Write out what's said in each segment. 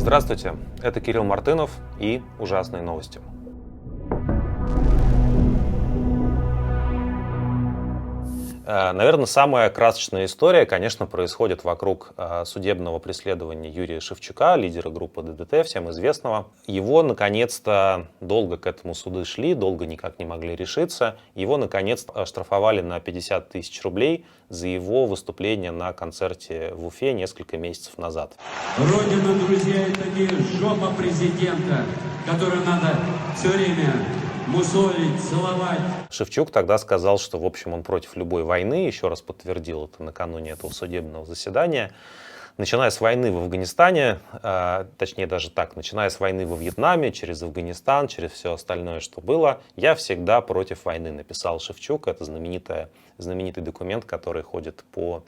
Здравствуйте, это Кирилл Мартынов и ужасные новости. Наверное, самая красочная история, конечно, происходит вокруг судебного преследования Юрия Шевчука, лидера группы ДДТ, всем известного. Его, наконец-то, долго к этому суды шли, долго никак не могли решиться. Его, наконец-то, оштрафовали на 50 тысяч рублей за его выступление на концерте в Уфе несколько месяцев назад. Родина, друзья, это не жопа президента, которую надо все время мусолить, целовать. Шевчук тогда сказал, что, в общем, он против любой войны, еще раз подтвердил это накануне этого судебного заседания. Начиная с войны в Афганистане, точнее даже так, начиная с войны во Вьетнаме, через Афганистан, через все остальное, что было, я всегда против войны, написал Шевчук. Это знаменитый документ, который ходит по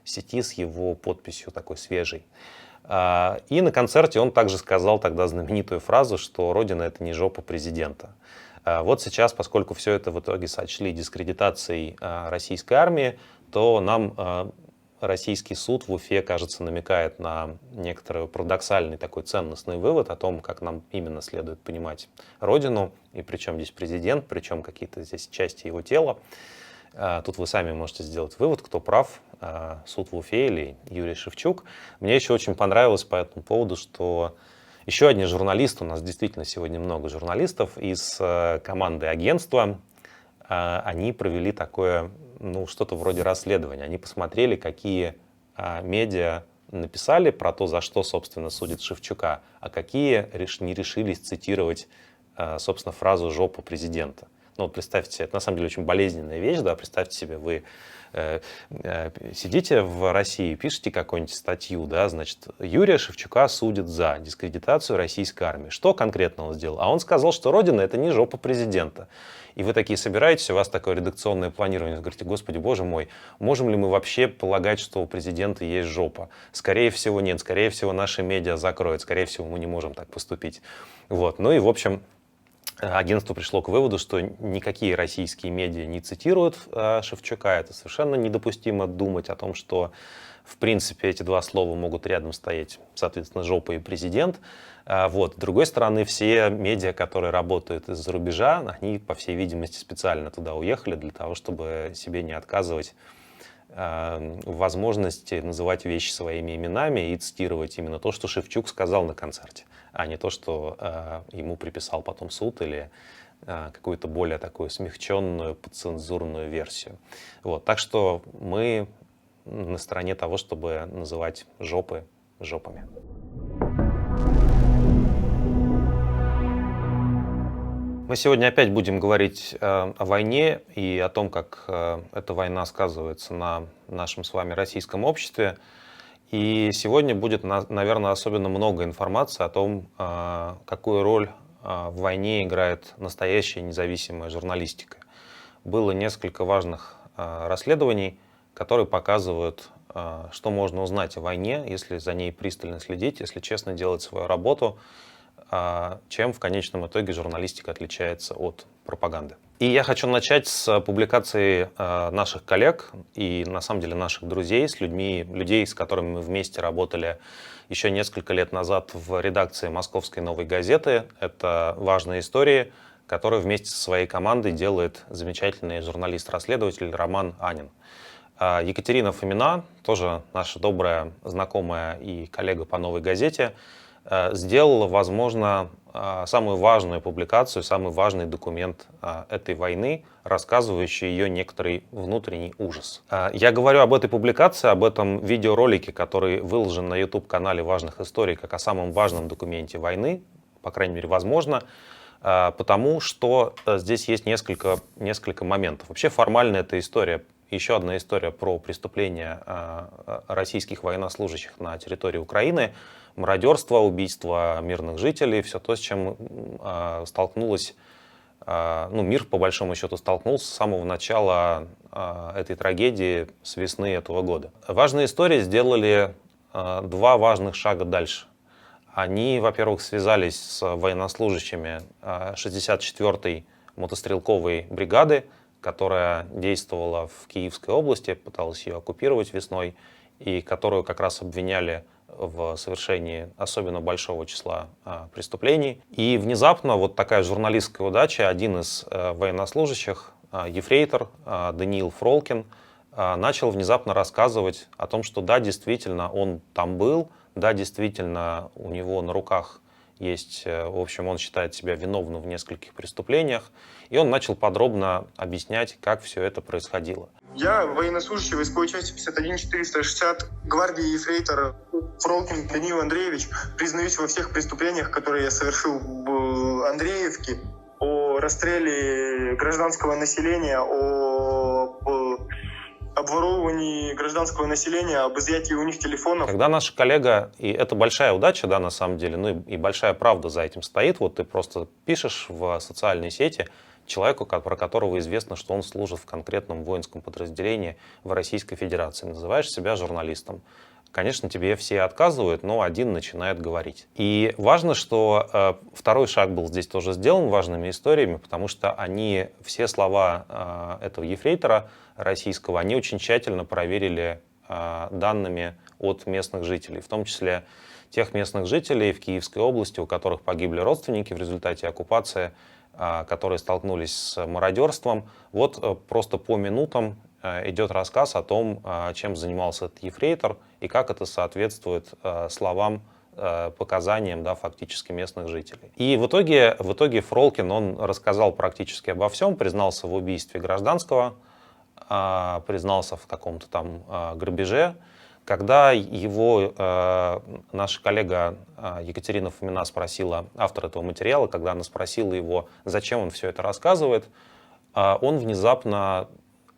сети с его подписью такой свежей. И на концерте он также сказал тогда знаменитую фразу, что «Родина — это не жопа президента». Вот сейчас, поскольку все это в итоге сочли дискредитацией российской армии, то нам российский суд в Уфе, кажется, намекает на некоторый парадоксальный такой ценностный вывод о том, как нам именно следует понимать Родину, и причем здесь президент, причем какие-то здесь части его тела. Тут вы сами можете сделать вывод, кто прав, суд в Уфе или Юрий Шевчук. Мне еще очень понравилось по этому поводу, что еще один журналист, у нас действительно сегодня много журналистов из команды агентства, они провели такое, что-то вроде расследования. Они посмотрели, какие медиа написали про то, за что, собственно, судят Шевчука, а какие не решились цитировать, собственно, фразу «жопа президента». Представьте, это на самом деле очень болезненная вещь, да, представьте себе, вы сидите в России, пишете какую-нибудь статью, да, значит, Юрия Шевчука судят за дискредитацию российской армии. Что конкретно он сделал? А он сказал, что Родина — это не жопа президента. И вы такие собираетесь, у вас такое редакционное планирование, вы говорите: господи, боже мой, можем ли мы вообще полагать, что у президента есть жопа? Скорее всего, нет, скорее всего, наши медиа закроют, скорее всего, мы не можем так поступить. И, в общем, агентство пришло к выводу, что никакие российские медиа не цитируют Шевчука. Это совершенно недопустимо думать о том, что, в принципе, эти два слова могут рядом стоять, соответственно, жопа и президент. С другой стороны, все медиа, которые работают из-за рубежа, они, по всей видимости, специально туда уехали для того, чтобы себе не отказывать в возможности называть вещи своими именами и цитировать именно то, что Шевчук сказал на концерте, а не то, что ему приписал потом суд или какую-то более такую смягченную, подцензурную версию. Так что мы на стороне того, чтобы называть жопы жопами. Мы сегодня опять будем говорить о войне и о том, как эта война сказывается на нашем с вами российском обществе. И сегодня будет, наверное, особенно много информации о том, какую роль в войне играет настоящая независимая журналистика. Было несколько важных расследований, которые показывают, что можно узнать о войне, если за ней пристально следить, если честно делать свою работу, чем в конечном итоге журналистика отличается от пропаганды. И я хочу начать с публикации наших коллег и, на самом деле, наших друзей, людей, с которыми мы вместе работали еще несколько лет назад в редакции «Московской новой газеты». Это важные истории, которые вместе со своей командой делает замечательный журналист-расследователь Роман Анин. Екатерина Фомина, тоже наша добрая знакомая и коллега по «Новой газете», сделала, возможно, самую важную публикацию, самый важный документ этой войны, рассказывающий ее некоторый внутренний ужас. Я говорю об этой публикации, об этом видеоролике, который выложен на YouTube-канале «Важных историй», как о самом важном документе войны, по крайней мере, возможно, потому что здесь есть несколько моментов. Вообще формально эта история, еще одна история про преступления российских военнослужащих на территории Украины, мародерство, убийство мирных жителей, все то, с чем мир, по большому счету, столкнулся с самого начала этой трагедии, с весны этого года. Важные истории сделали два важных шага дальше. Они, во-первых, связались с военнослужащими 64-й мотострелковой бригады, которая действовала в Киевской области, пыталась ее оккупировать весной, и которую как раз обвиняли в совершении особенно большого числа преступлений. И внезапно вот такая журналистская удача, один из военнослужащих, ефрейтор Даниил Фролкин, начал внезапно рассказывать о том, что да, действительно, он там был, да, действительно, у него на руках есть, в общем, он считает себя виновным в нескольких преступлениях, и он начал подробно объяснять, как все это происходило. Я военнослужащий войсковой части 51-460 гвардии ефрейтор Фролкин Даниил Андреевич. Признаюсь во всех преступлениях, которые я совершил в Андреевке, о расстреле гражданского населения, о обворовывании гражданского населения, об изъятии у них телефонов. Когда наша коллега, и это большая удача, да, на самом деле, ну и большая правда за этим стоит, вот ты просто пишешь в социальной сети человеку, про которого известно, что он служит в конкретном воинском подразделении в Российской Федерации, называешь себя журналистом. Конечно, тебе все отказывают, но один начинает говорить. И важно, что второй шаг был здесь тоже сделан важными историями, потому что они, все слова этого ефрейтора российского, они очень тщательно проверили данными от местных жителей, в том числе тех местных жителей в Киевской области, у которых погибли родственники в результате оккупации, которые столкнулись с мародерством. Вот просто по минутам идет рассказ о том, чем занимался этот ефрейтор и как это соответствует словам, показаниям, да, фактически местных жителей. И в итоге Фролкин, он рассказал практически обо всем, признался в убийстве гражданского, признался в каком-то там грабеже. Когда его наша коллега Екатерина Фомина спросила, автор этого материала, когда она спросила его, зачем он все это рассказывает, он внезапно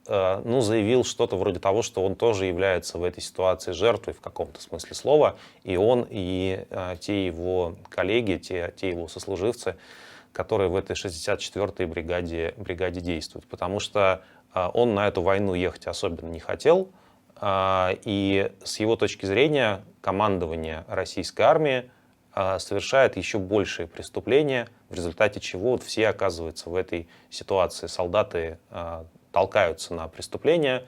заявил что-то вроде того, что он тоже является в этой ситуации жертвой в каком-то смысле слова, и он, и те его коллеги, те его сослуживцы, которые в этой 64-й бригаде действуют. Потому что он на эту войну ехать особенно не хотел, и с его точки зрения командование российской армии совершает еще большие преступления, в результате чего вот все оказываются в этой ситуации. Солдаты толкаются на преступления,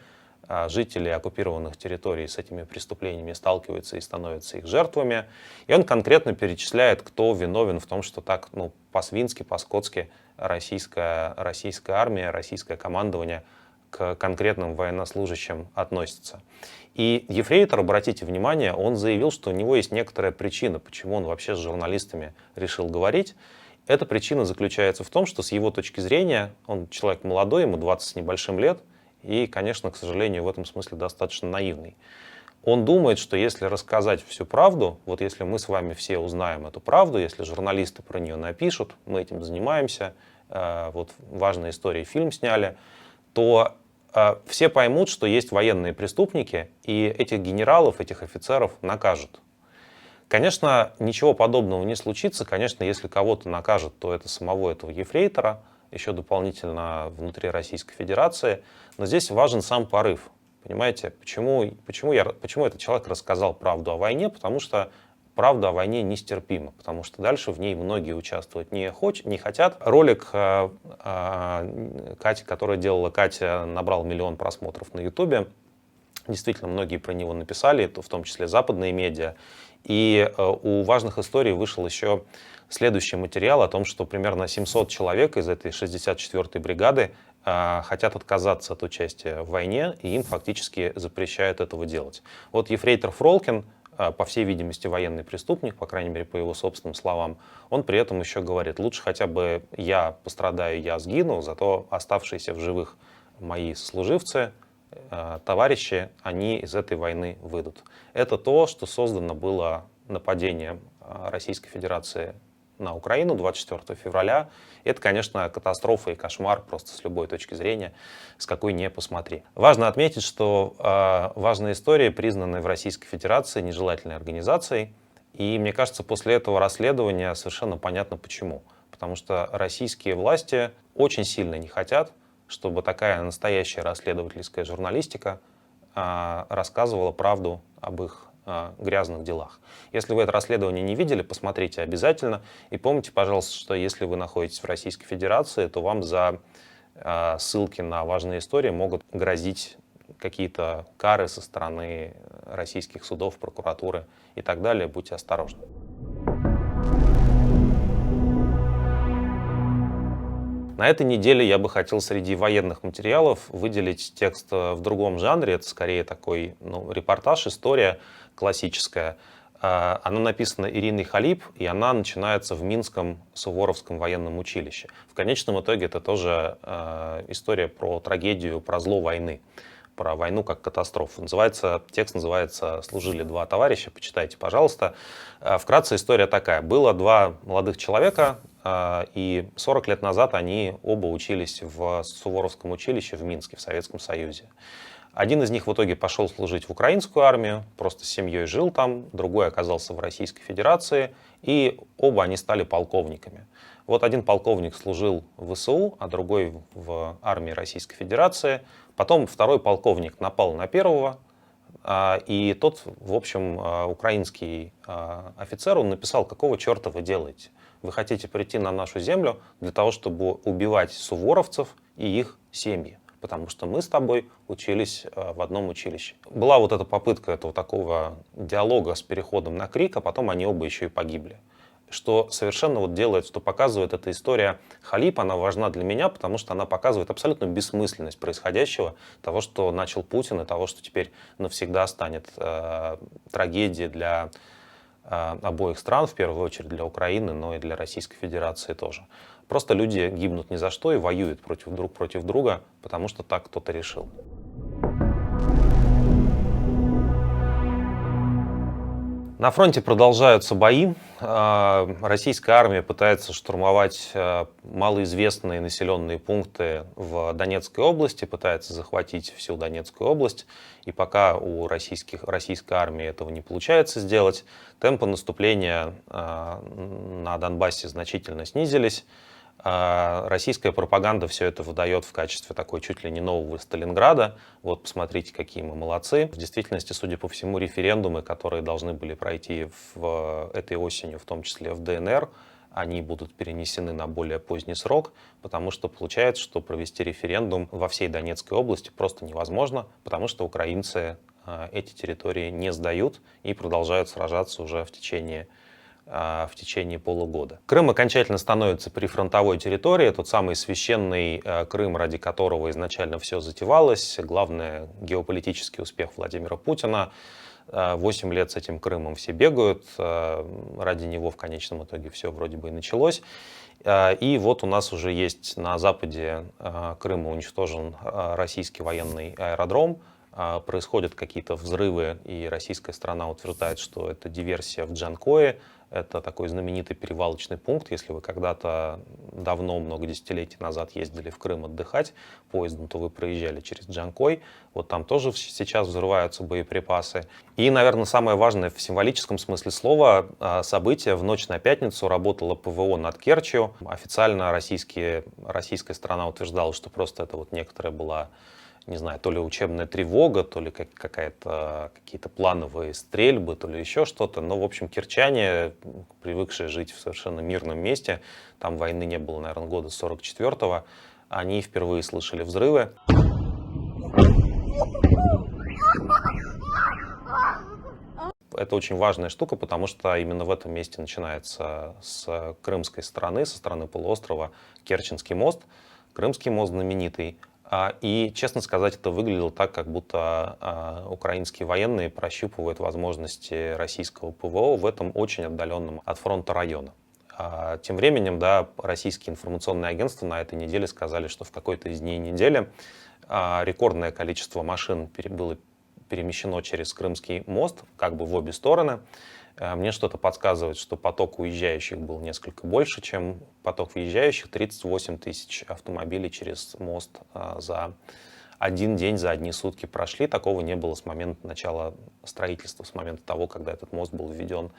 жители оккупированных территорий с этими преступлениями сталкиваются и становятся их жертвами. И он конкретно перечисляет, кто виновен в том, что так по-свински, по-скотски российская армия, российское командование к конкретным военнослужащим относится. И ефрейтор, обратите внимание, он заявил, что у него есть некоторая причина, почему он вообще с журналистами решил говорить. Эта причина заключается в том, что с его точки зрения, он человек молодой, ему 20 с небольшим лет, и, конечно, к сожалению, в этом смысле достаточно наивный. Он думает, что если рассказать всю правду, вот если мы с вами все узнаем эту правду, если журналисты про нее напишут, мы этим занимаемся, вот важные истории, фильм сняли, то все поймут, что есть военные преступники, и этих генералов, этих офицеров накажут. Конечно, ничего подобного не случится. Конечно, если кого-то накажут, то это самого этого ефрейтора, еще дополнительно внутри Российской Федерации. Но здесь важен сам порыв. Понимаете, почему этот человек рассказал правду о войне? Потому что правда о войне нестерпима, потому что дальше в ней многие участвовать не хотят. Ролик Кати, который делала Катя, набрал 1 миллион просмотров на Ютубе. Действительно, многие про него написали, в том числе западные медиа. И у важных историй вышел еще следующий материал о том, что примерно 700 человек из этой 64-й бригады хотят отказаться от участия в войне, и им фактически запрещают этого делать. Вот ефрейтор Фролкин, по всей видимости, военный преступник, по крайней мере, по его собственным словам, он при этом еще говорит, лучше хотя бы я пострадаю, я сгину, зато оставшиеся в живых мои сослуживцы, товарищи, они из этой войны выйдут. Это то, что создано было нападением Российской Федерации на Украину 24 февраля. Это, конечно, катастрофа и кошмар просто с любой точки зрения, с какой не посмотри. Важно отметить, что важные истории признаны в Российской Федерации нежелательной организацией. И мне кажется, после этого расследования совершенно понятно почему. Потому что российские власти очень сильно не хотят, чтобы такая настоящая расследовательская журналистика рассказывала правду об их грязных делах. Если вы это расследование не видели, посмотрите обязательно. И помните, пожалуйста, что если вы находитесь в Российской Федерации, то вам за ссылки на важные истории могут грозить какие-то кары со стороны российских судов, прокуратуры и так далее. Будьте осторожны. На этой неделе я бы хотел среди военных материалов выделить текст в другом жанре. Это скорее такой репортаж, история классическая. Она написана Ириной Халип, и она начинается в Минском Суворовском военном училище. В конечном итоге это тоже история про трагедию, про зло войны, про войну как катастрофу. Текст называется «Служили два товарища», почитайте, пожалуйста. Вкратце история такая. Было два молодых человека, и 40 лет назад они оба учились в Суворовском училище в Минске, в Советском Союзе. Один из них в итоге пошел служить в украинскую армию, просто с семьей жил там, другой оказался в Российской Федерации, и оба они стали полковниками. Вот один полковник служил в ВСУ, а другой в армии Российской Федерации. Потом второй полковник напал на первого, и тот, в общем, украинский офицер, он написал: «Какого черта вы делаете? Вы хотите прийти на нашу землю для того, чтобы убивать суворовцев и их семьи, потому что мы с тобой учились в одном училище». Была вот эта попытка этого такого диалога с переходом на крик, а потом они оба еще и погибли. Что совершенно что показывает эта история Халип, она важна для меня, потому что она показывает абсолютную бессмысленность происходящего, того, что начал Путин, и того, что теперь навсегда станет трагедией для обоих стран, в первую очередь для Украины, но и для Российской Федерации тоже. Просто люди гибнут ни за что и воюют друг против друга, потому что так кто-то решил. На фронте продолжаются бои. Российская армия пытается штурмовать малоизвестные населенные пункты в Донецкой области, пытается захватить всю Донецкую область. И пока у российской армии этого не получается сделать, темпы наступления на Донбассе значительно снизились. Российская пропаганда все это выдает в качестве такой чуть ли не нового Сталинграда. Вот посмотрите, какие мы молодцы. В действительности, судя по всему, референдумы, которые должны были пройти этой осенью, в том числе в ДНР, они будут перенесены на более поздний срок, потому что получается, что провести референдум во всей Донецкой области просто невозможно, потому что украинцы эти территории не сдают и продолжают сражаться уже в течение полугода. Крым окончательно становится прифронтовой территорией, тот самый священный Крым, ради которого изначально все затевалось. Главный геополитический успех Владимира Путина. 8 лет с этим Крымом все бегают, ради него в конечном итоге все вроде бы и началось. И вот у нас уже есть на западе Крыма уничтожен российский военный аэродром. Происходят какие-то взрывы, и российская сторона утверждает, что это диверсия в Джанкое. Это такой знаменитый перевалочный пункт. Если вы когда-то давно, много десятилетий назад ездили в Крым отдыхать поездом, то вы проезжали через Джанкой. Вот там тоже сейчас взрываются боеприпасы. И, наверное, самое важное в символическом смысле слова событие. В ночь на пятницу работало ПВО над Керчью. Официально российская сторона утверждала, что просто это вот некоторая была, не знаю, то ли учебная тревога, то ли какие-то плановые стрельбы, то ли еще что-то. Но, в общем, кирчане, привыкшие жить в совершенно мирном месте, там войны не было, наверное, года с 44-го, они впервые слышали взрывы. Это очень важная штука, потому что именно в этом месте начинается с крымской стороны, со стороны полуострова, Керченский мост. Крымский мост знаменитый. И, честно сказать, это выглядело так, как будто украинские военные прощупывают возможности российского ПВО в этом очень отдаленном от фронта районе. Тем временем, да, российские информационные агентства на этой неделе сказали, что в какой-то из дней недели рекордное количество машин было перемещено через Крымский мост, как бы в обе стороны. Мне что-то подсказывает, что поток уезжающих был несколько больше, чем поток въезжающих. 38 тысяч автомобилей через мост за один день, за одни сутки прошли. Такого не было с момента начала строительства, с момента того, когда этот мост был введен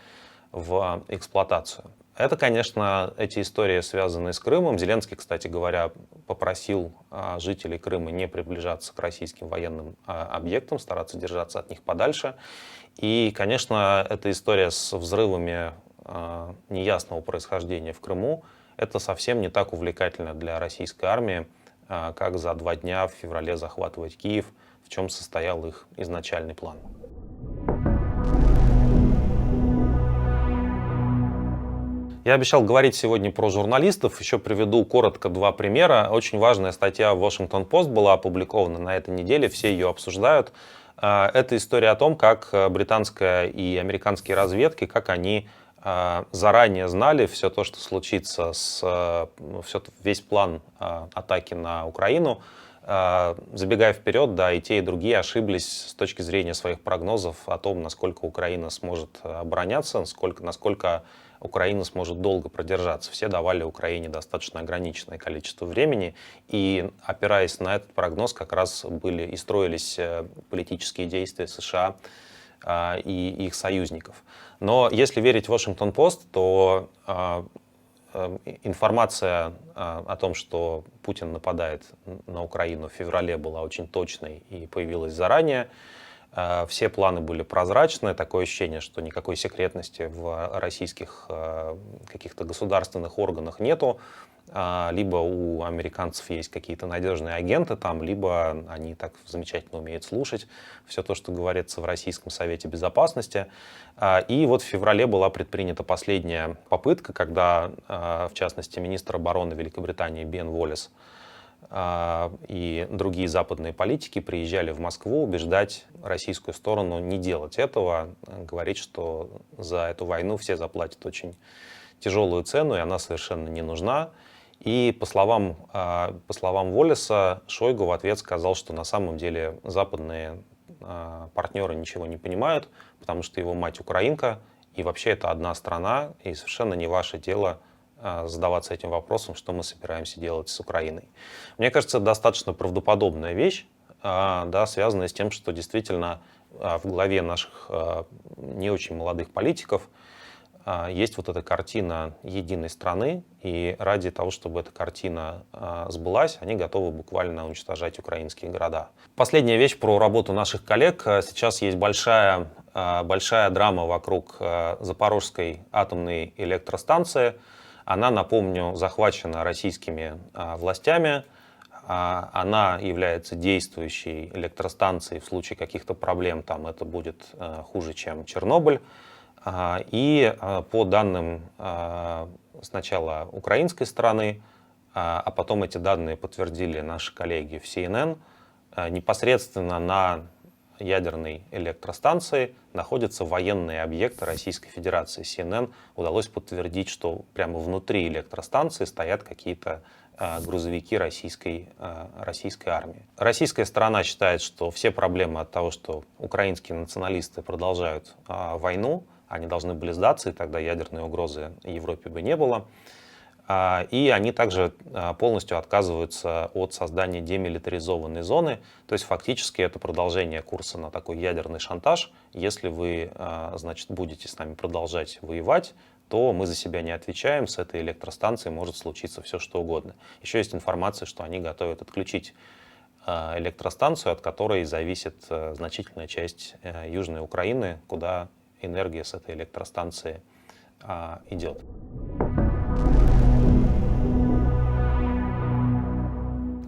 в эксплуатацию. Это, конечно, эти истории, связанные с Крымом. Зеленский, кстати говоря, попросил жителей Крыма не приближаться к российским военным объектам, стараться держаться от них подальше. И, конечно, эта история с взрывами неясного происхождения в Крыму, это совсем не так увлекательно для российской армии, как за 2 дня в феврале захватывать Киев в чем состоял их изначальный план. Я обещал говорить сегодня про журналистов, еще приведу коротко два примера. Очень важная статья в Washington Post была опубликована на этой неделе, все ее обсуждают. Это история о том, как британская и американские разведки, как они заранее знали все то, что случится, весь план атаки на Украину. Забегая вперед, да, и те, и другие ошиблись с точки зрения своих прогнозов о том, насколько Украина сможет обороняться, насколько Украина сможет долго продержаться. Все давали Украине достаточно ограниченное количество времени, и, опираясь на этот прогноз, как раз были и строились политические действия США и их союзников. Но если верить Washington Post, то информация о том, что Путин нападает на Украину в феврале, была очень точной и появилась заранее. Все планы были прозрачны, такое ощущение, что никакой секретности в российских каких-то государственных органах нету. Либо у американцев есть какие-то надежные агенты там, либо они так замечательно умеют слушать все то, что говорится в Российском Совете Безопасности. И вот в феврале была предпринята последняя попытка, когда, в частности, министр обороны Великобритании Бен Уоллес и другие западные политики приезжали в Москву убеждать российскую сторону не делать этого, говорить, что за эту войну все заплатят очень тяжелую цену, и она совершенно не нужна. И по словам Уоллеса, Шойгу в ответ сказал, что на самом деле западные партнеры ничего не понимают, потому что его мать украинка, и вообще это одна страна, и совершенно не ваше дело задаваться этим вопросом, что мы собираемся делать с Украиной. Мне кажется, это достаточно правдоподобная вещь, да, связанная с тем, что действительно в голове наших не очень молодых политиков есть вот эта картина единой страны, и ради того, чтобы эта картина сбылась, они готовы буквально уничтожать украинские города. Последняя вещь про работу наших коллег. Сейчас есть большая драма вокруг Запорожской атомной электростанции. Она, напомню, захвачена российскими властями. Она является действующей электростанцией. В случае каких-то проблем там это будет хуже, чем Чернобыль. И по данным сначала украинской стороны, а потом эти данные подтвердили наши коллеги в CNN, непосредственно на ядерной электростанции находятся военные объекты Российской Федерации. CNN удалось подтвердить, что прямо внутри электростанции стоят какие-то грузовики российской армии. Российская сторона считает, что все проблемы от того, что украинские националисты продолжают войну, они должны были сдаться, и тогда ядерной угрозы Европе бы не было. И они также полностью отказываются от создания демилитаризованной зоны. То есть фактически это продолжение курса на такой ядерный шантаж. Если вы, значит, будете с нами продолжать воевать, то мы за себя не отвечаем, с этой электростанцией может случиться все, что угодно. Еще есть информация, что они готовят отключить электростанцию, от которой зависит значительная часть Южной Украины, куда энергия с этой электростанции идет.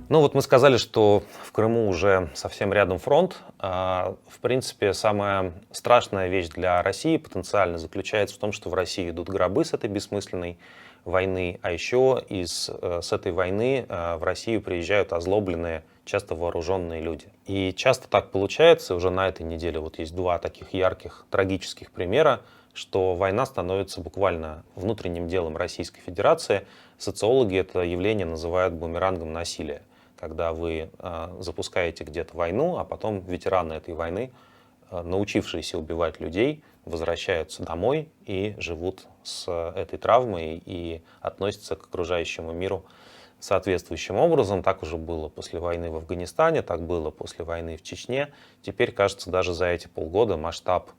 Ну вот мы сказали, что в Крыму уже совсем рядом фронт. В принципе, самая страшная вещь для России потенциально заключается в том, что в России идут гробы с этой бессмысленной войны, а еще с этой войны в Россию приезжают озлобленные, часто вооруженные люди. И часто так получается, уже на этой неделе вот есть два таких ярких, трагических примера, что война становится буквально внутренним делом Российской Федерации. Социологи это явление называют бумерангом насилия, когда вы запускаете где-то войну, а потом ветераны этой войны, научившиеся убивать людей, возвращаются домой и живут с этой травмой и относятся к окружающему миру соответствующим образом. Так уже было после войны в Афганистане, так было после войны в Чечне. Теперь, кажется, даже за эти полгода масштаб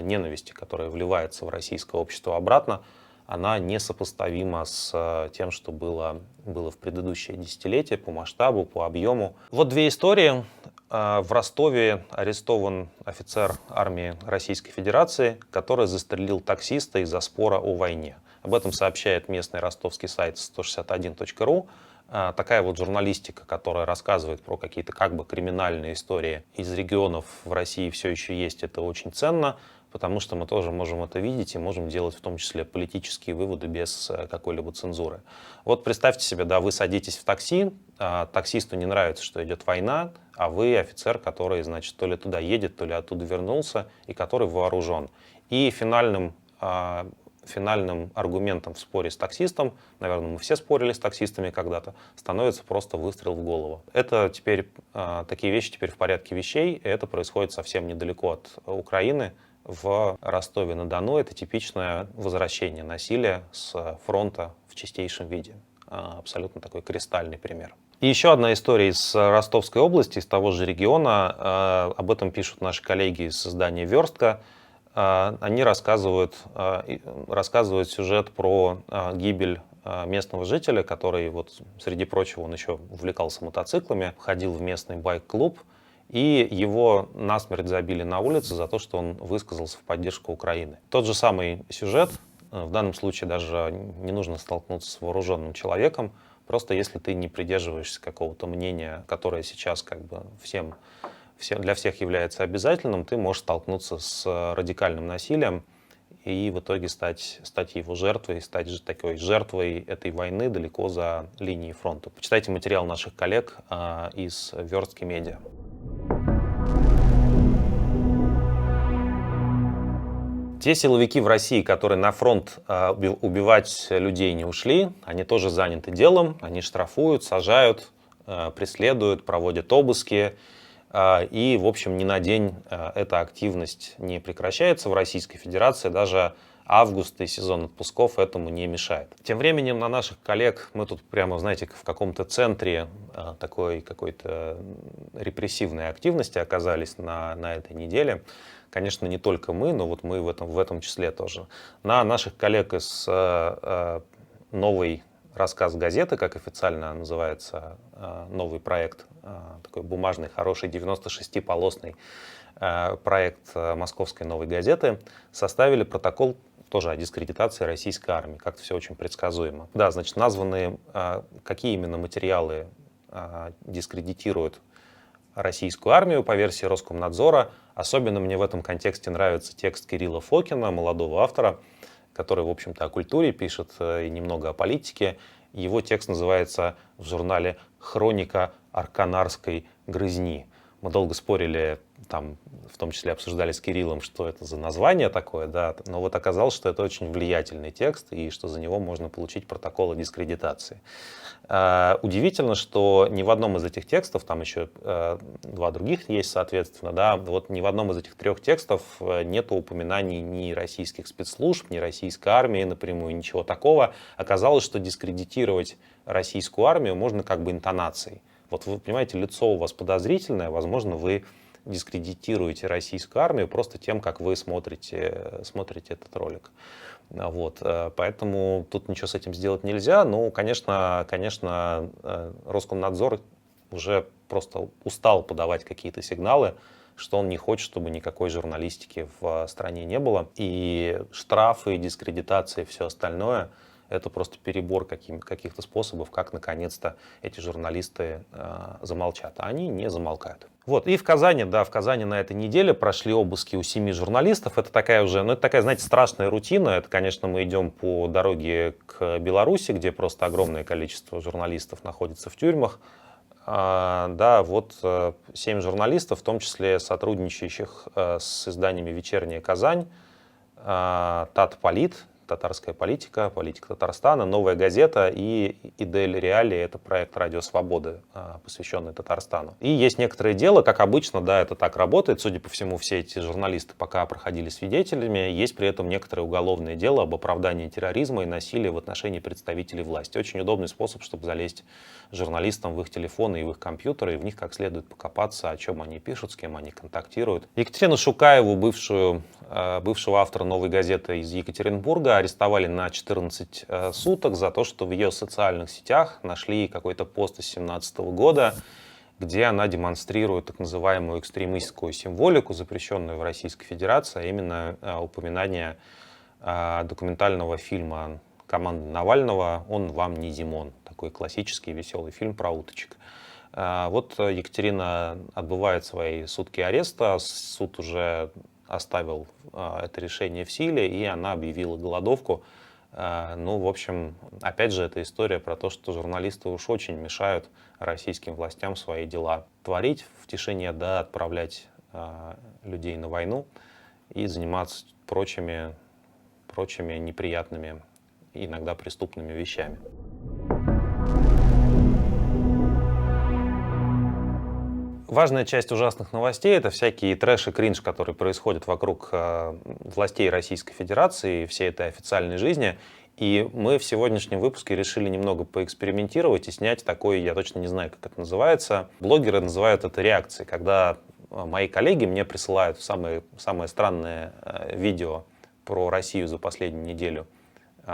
ненависти, которая вливается в российское общество обратно, она несопоставима с тем, что было в предыдущее десятилетие по масштабу, по объему. Вот две истории. В Ростове арестован офицер армии Российской Федерации, который застрелил таксиста из-за спора о войне. Об этом сообщает местный ростовский сайт 161.ru. такая вот журналистика, которая рассказывает про какие-то как бы криминальные истории из регионов в России все еще есть, это очень ценно, потому что мы тоже можем это видеть и можем делать в том числе политические выводы без какой-либо цензуры. Вот представьте себе, да, вы садитесь в такси, таксисту не нравится, что идет война, а вы офицер, который, значит, то ли туда едет, то ли оттуда вернулся, и который вооружен. И финальным аргументом в споре с таксистом, наверное, мы все спорили с таксистами когда-то, становится просто выстрел в голову. Это теперь, такие вещи теперь в порядке вещей, и это происходит совсем недалеко от Украины, в Ростове-на-Дону. Это типичное возвращение насилия с фронта в чистейшем виде. Абсолютно такой кристальный пример. И еще одна история из Ростовской области, из того же региона. Об этом пишут наши коллеги из издания «Верстка». Они рассказывают сюжет про гибель местного жителя, который, вот, среди прочего, он еще увлекался мотоциклами, ходил в местный байк-клуб, и его насмерть забили на улице за то, что он высказался в поддержку Украины. Тот же самый сюжет, в данном случае даже не нужно столкнуться с вооруженным человеком, просто если ты не придерживаешься какого-то мнения, которое сейчас как бы для всех является обязательным, ты можешь столкнуться с радикальным насилием и в итоге стать его жертвой, стать же такой жертвой этой войны далеко за линией фронта. Почитайте материал наших коллег из «Верстки Медиа». Те силовики в России, которые на фронт убивать людей не ушли, они тоже заняты делом, они штрафуют, сажают, преследуют, проводят обыски. И, в общем, ни на день эта активность не прекращается в Российской Федерации, даже август и сезон отпусков этому не мешает. Тем временем на наших коллег, мы тут прямо, знаете, в каком-то центре такой какой-то репрессивной активности оказались на этой неделе. Конечно, не только мы, но вот мы в этом числе тоже. На наших коллег из «Новый рассказ газеты», как официально называется новый проект, такой бумажный, хороший, 96-полосный проект Московской новой газеты, составили протокол тоже о дискредитации российской армии. Как-то все очень предсказуемо. Да, значит, названы, какие именно материалы дискредитируют российскую армию по версии Роскомнадзора. Особенно мне в этом контексте нравится текст Кирилла Фокина, молодого автора, который, в общем-то, о культуре пишет и немного о политике. Его текст называется в журнале «Хроника Арканарской грызни». Мы долго спорили, там, в том числе обсуждали с Кириллом, что это за название такое, да, но вот оказалось, что это очень влиятельный текст и что за него можно получить протокол о дискредитации. Удивительно, что ни в одном из этих текстов, там еще два других есть, соответственно, да, вот ни в одном из этих трех текстов нет упоминаний ни российских спецслужб, ни российской армии напрямую, ничего такого. Оказалось, что дискредитировать российскую армию можно как бы интонацией. Вот вы понимаете, лицо у вас подозрительное, возможно, вы дискредитируете российскую армию просто тем, как вы смотрите этот ролик. Вот. Поэтому тут ничего с этим сделать нельзя. Ну, конечно, Роскомнадзор уже просто устал подавать какие-то сигналы, что он не хочет, чтобы никакой журналистики в стране не было. И штрафы, дискредитация и все остальное — это просто перебор каких-то способов, как наконец-то эти журналисты замолчат. А они не замолкают. Вот. И в Казани на этой неделе прошли обыски у 7 журналистов. Это такая, знаете, страшная рутина. Это, конечно, мы идем по дороге к Беларуси, где просто огромное количество журналистов находится в тюрьмах. Да, вот 7 журналистов, в том числе сотрудничающих с изданиями «Вечерняя Казань», «Татполит», «Татарская политика», «Политика Татарстана», «Новая газета» и «Идель Реалии» — это проект «Радио Свободы», посвященный Татарстану. И есть некоторое дело, как обычно, да, это так работает. Судя по всему, все эти журналисты пока проходили свидетелями. Есть при этом некоторое уголовное дело об оправдании терроризма и насилия в отношении представителей власти. Очень удобный способ, чтобы залезть журналистам в их телефоны и в их компьютеры, и в них как следует покопаться, о чем они пишут, с кем они контактируют. Екатерину Шукаеву, бывшего автора «Новой газеты» из Екатеринбурга, арестовали на 14 суток за то, что в ее социальных сетях нашли какой-то пост из 2017 года, где она демонстрирует так называемую экстремистскую символику, запрещенную в Российской Федерации, а именно упоминание документального фильма команда Навального «Он вам не Димон». Такой классический веселый фильм про уточек. Вот Екатерина отбывает свои сутки ареста, суд уже оставил это решение в силе, и она объявила голодовку. Ну, в общем, опять же, это история про то, что журналисты уж очень мешают российским властям свои дела творить в тишине, да, отправлять людей на войну и заниматься прочими неприятными, иногда преступными вещами. Важная часть ужасных новостей — это всякие трэш и кринж, которые происходят вокруг властей Российской Федерации и всей этой официальной жизни. И мы в сегодняшнем выпуске решили немного поэкспериментировать и снять такой, я точно не знаю, как это называется. Блогеры называют это реакцией, когда мои коллеги мне присылают самые странные видео про Россию за последнюю неделю,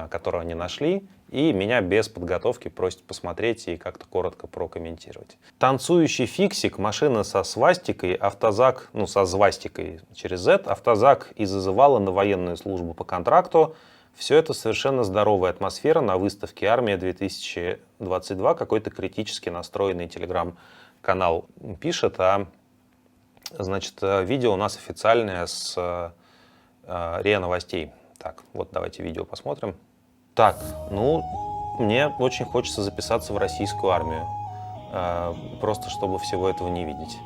которые они нашли, и меня без подготовки просят посмотреть и как-то коротко прокомментировать. Танцующий фиксик, машина со свастикой, автозак, ну, со свастикой через Z, автозак и зазывала на военную службу по контракту. Все это совершенно здоровая атмосфера на выставке «Армия-2022». Какой-то критически настроенный телеграм-канал пишет, значит, видео у нас официальное с РИА Новостей. Так, вот давайте видео посмотрим. Так, ну, мне очень хочется записаться в российскую армию, просто чтобы всего этого не видеть.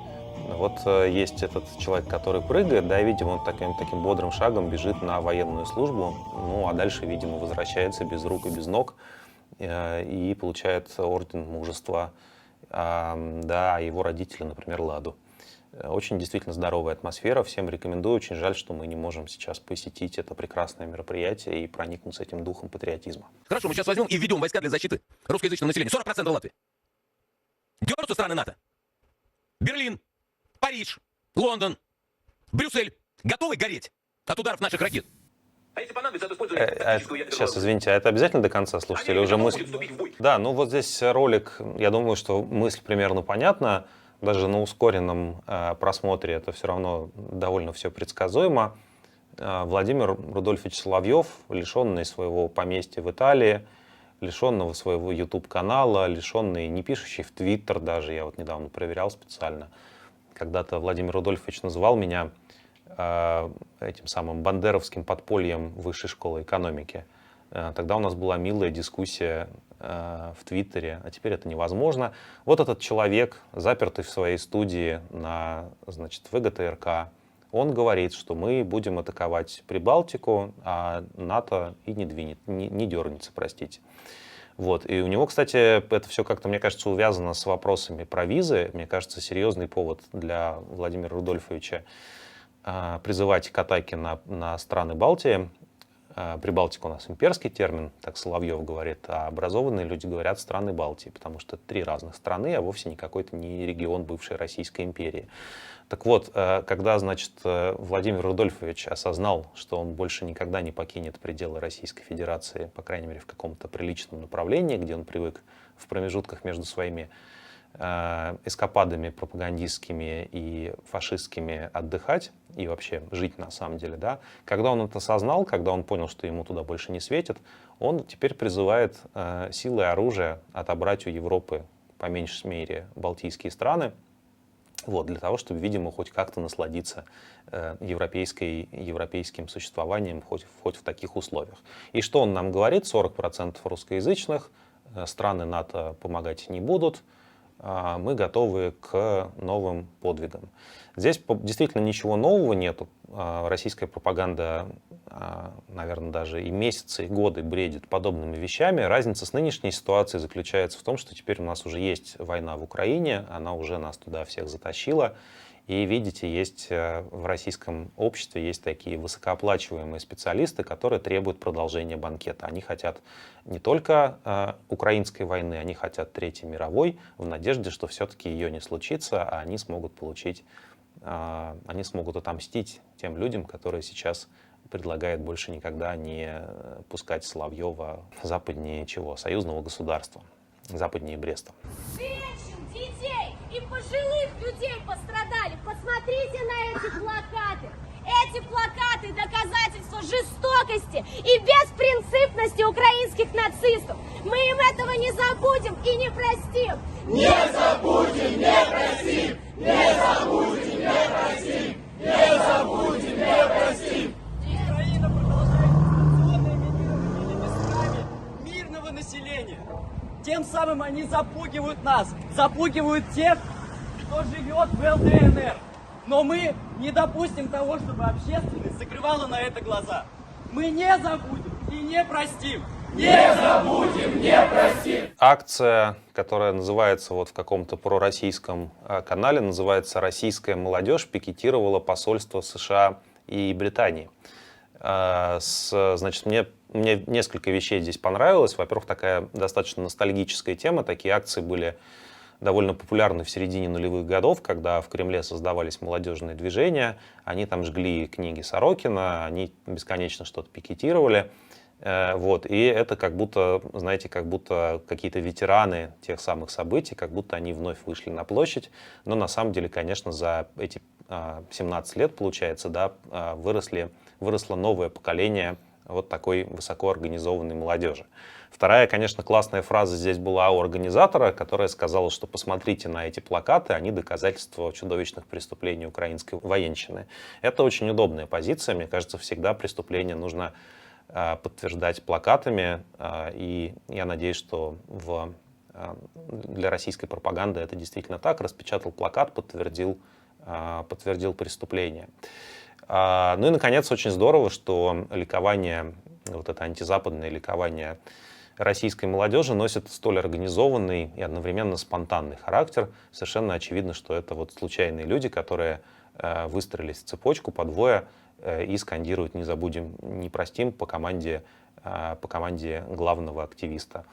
Вот есть этот человек, который прыгает, да, видимо, он таким бодрым шагом бежит на военную службу, ну, а дальше, видимо, возвращается без рук и без ног и получает орден мужества, да, а его родители, например, ладу. Очень действительно здоровая атмосфера, всем рекомендую. Очень жаль, что мы не можем сейчас посетить это прекрасное мероприятие и проникнуться этим духом патриотизма. Хорошо, мы сейчас возьмем и введем войска для защиты русскоязычного населения. 40% Латвии. Дернутся страны НАТО. Берлин, Париж, Лондон, Брюссель готовы гореть от ударов наших ракет? А если понадобится, то использовать тактическую ядерную... Сейчас, извините, а это обязательно до конца слушать или уже мысль? Да, ну вот здесь ролик, я думаю, что мысль примерно понятна. Даже на ускоренном просмотре это все равно довольно все предсказуемо. Владимир Рудольфович Соловьев, лишенный своего поместья в Италии, лишенного своего YouTube-канала, лишенный, не пишущий в Twitter даже, я вот недавно проверял специально. Когда-то Владимир Рудольфович называл меня этим самым бандеровским подпольем Высшей школы экономики. Тогда у нас была милая дискуссия в Твиттере, а теперь это невозможно. Вот этот человек, запертый в своей студии на, значит, ВГТРК, он говорит, что мы будем атаковать Прибалтику, а НАТО и не дернется, простите. Вот. И у него, кстати, это все как-то, мне кажется, увязано с вопросами про визы. Мне кажется, серьезный повод для Владимира Рудольфовича призывать к атаке на страны Балтии. Прибалтика у нас имперский термин, так Соловьев говорит, а образованные люди говорят страны Балтии, потому что это 3 разных страны, а вовсе не какой-то не регион бывшей Российской империи. Так вот, когда, значит, Владимир Рудольфович осознал, что он больше никогда не покинет пределы Российской Федерации, по крайней мере, в каком-то приличном направлении, где он привык в промежутках между своими эскападами пропагандистскими и фашистскими отдыхать и вообще жить на самом деле, да, когда он это осознал, когда он понял, что ему туда больше не светит, он теперь призывает силой и оружия отобрать у Европы, по меньшей мере, балтийские страны, вот, для того, чтобы, видимо, хоть как-то насладиться европейским существованием хоть в таких условиях. И что он нам говорит? 40% русскоязычных, страны НАТО помогать не будут, мы готовы к новым подвигам. Здесь действительно ничего нового нету. Российская пропаганда, наверное, даже и месяцы, и годы бредит подобными вещами. Разница с нынешней ситуацией заключается в том, что теперь у нас уже есть война в Украине, она уже нас туда всех затащила. И видите, есть в российском обществе есть такие высокооплачиваемые специалисты, которые требуют продолжения банкета. Они хотят не только украинской войны, они хотят Третьей мировой, в надежде, что все-таки ее не случится, а они смогут отомстить тем людям, которые сейчас предлагают больше никогда не пускать Соловьева западнее чего? Союзного государства, западнее Бреста. Женщин, детей и пожилых людей пострадали. Посмотрите на эти плакаты. Эти плакаты — доказательство жестокости и беспринципности бессмертности украинских нацистов. Мы им этого не забудем и не простим. Не забудем, не простим! Не забудем, не простим! Не забудем, не простим! Украина продолжает дистанционное минирование местами мирного населения. Тем самым они запугивают нас, запугивают тех, кто живет в ЛДНР. Но мы не допустим того, чтобы общественность закрывала на это глаза. Мы не забудем и не простим. Не забудем, не простим. Акция, которая называется вот в каком-то пророссийском канале, называется «Российская молодежь пикетировала посольство США и Британии». Значит, мне несколько вещей здесь понравилось. Во-первых, такая достаточно ностальгическая тема. Такие акции были довольно популярны в середине нулевых годов, когда в Кремле создавались молодежные движения. Они там жгли книги Сорокина, они бесконечно что-то пикетировали. Вот. И это как будто, знаете, как будто какие-то ветераны тех самых событий, как будто они вновь вышли на площадь. Но на самом деле, конечно, за эти 17 лет, получается, да, выросло новое поколение вот такой высокоорганизованной молодежи. Вторая, конечно, классная фраза здесь была у организатора, которая сказала, что посмотрите на эти плакаты, они доказательства чудовищных преступлений украинской военщины. Это очень удобная позиция. Мне кажется, всегда преступление нужно подтверждать плакатами. И я надеюсь, что для российской пропаганды это действительно так. Распечатал плакат, подтвердил преступление. Ну и, наконец, очень здорово, что ликование, вот это антизападное ликование российской молодежи носит столь организованный и одновременно спонтанный характер. Совершенно очевидно, что это вот случайные люди, которые выстроились в цепочку по двое и скандируют «не забудем, не простим» по команде главного активиста.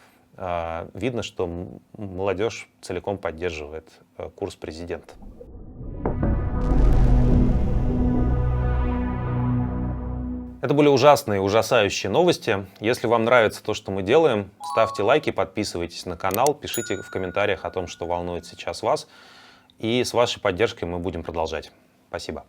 Видно, что молодежь целиком поддерживает курс президента. Это были ужасные, ужасающие новости. Если вам нравится то, что мы делаем, ставьте лайки, подписывайтесь на канал, пишите в комментариях о том, что волнует сейчас вас. И с вашей поддержкой мы будем продолжать. Спасибо.